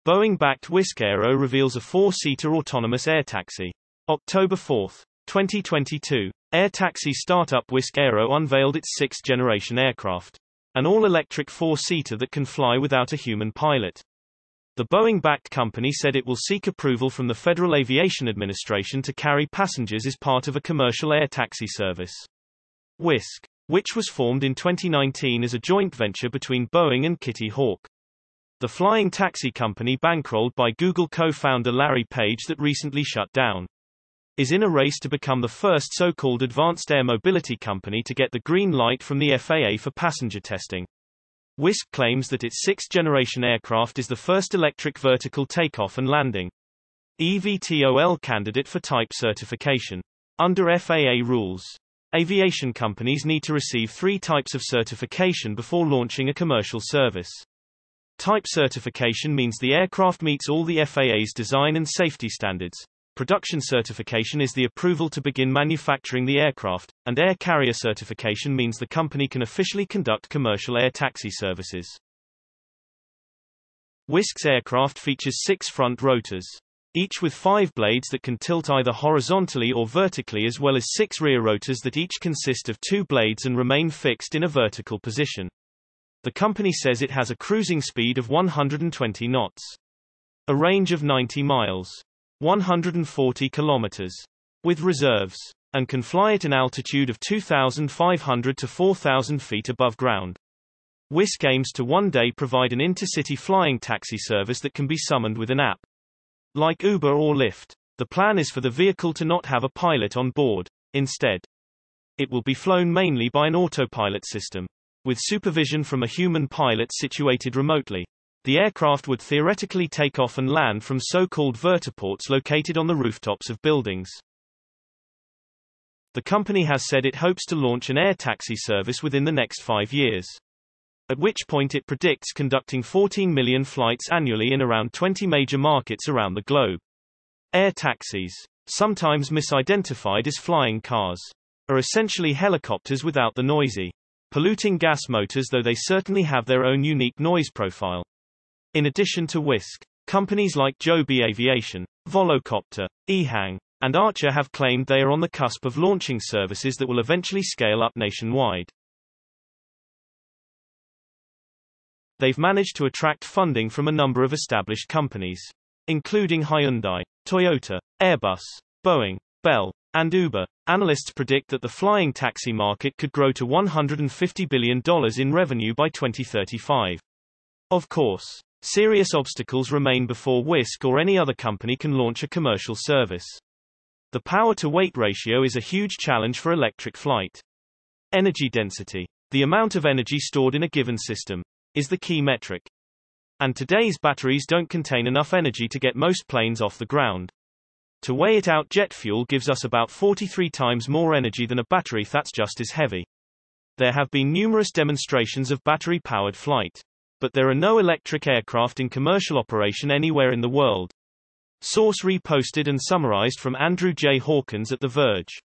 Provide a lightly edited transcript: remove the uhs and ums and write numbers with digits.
Boeing-backed Wisk Aero reveals a four-seater autonomous air taxi. October 4, 2022. Air taxi startup Wisk Aero unveiled its sixth-generation aircraft. An all-electric four-seater that can fly without a human pilot. The Boeing-backed company said it will seek approval from the Federal Aviation Administration to carry passengers as part of a commercial air taxi service. Wisk, which was formed in 2019 as a joint venture between Boeing and Kitty Hawk, the flying taxi company bankrolled by Google co-founder Larry Page that recently shut down, is in a race to become the first so-called advanced air mobility company to get the green light from the FAA for passenger testing. Wisk claims that its sixth-generation aircraft is the first electric vertical takeoff and landing (eVTOL) candidate for type certification. Under FAA rules, aviation companies need to receive 3 types of certification before launching a commercial service. Type certification means the aircraft meets all the FAA's design and safety standards. Production certification is the approval to begin manufacturing the aircraft, and air carrier certification means the company can officially conduct commercial air taxi services. Wisk's aircraft features 6 front rotors, each with 5 blades that can tilt either horizontally or vertically, as well as 6 rear rotors that each consist of 2 blades and remain fixed in a vertical position. The company says it has a cruising speed of 120 knots, a range of 90 miles, 140 kilometers, with reserves, and can fly at an altitude of 2,500 to 4,000 feet above ground. Wisk aims to one day provide an intercity flying taxi service that can be summoned with an app. Like Uber or Lyft, the plan is for the vehicle to not have a pilot on board. Instead, it will be flown mainly by an autopilot system, with supervision from a human pilot situated remotely. The aircraft would theoretically take off and land from so-called vertiports located on the rooftops of buildings. The company has said it hopes to launch an air taxi service within the next 5 years, at which point it predicts conducting 14 million flights annually in around 20 major markets around the globe. Air taxis, sometimes misidentified as flying cars, are essentially helicopters without the noisy, polluting gas motors, though they certainly have their own unique noise profile. In addition to Wisk, companies like Joby Aviation, Volocopter, EHang, and Archer have claimed they are on the cusp of launching services that will eventually scale up nationwide. They've managed to attract funding from a number of established companies, including Hyundai, Toyota, Airbus, Boeing, Bell, and Uber. Analysts predict that the flying taxi market could grow to $150 billion in revenue by 2035. Of course, serious obstacles remain before Wisk or any other company can launch a commercial service. The power-to-weight ratio is a huge challenge for electric flight. Energy density, the amount of energy stored in a given system, is the key metric. And today's batteries don't contain enough energy to get most planes off the ground. To weigh it out, jet fuel gives us about 43 times more energy than a battery that's just as heavy. There have been numerous demonstrations of battery-powered flight, but there are no electric aircraft in commercial operation anywhere in the world. Source reposted and summarized from Andrew J. Hawkins at The Verge.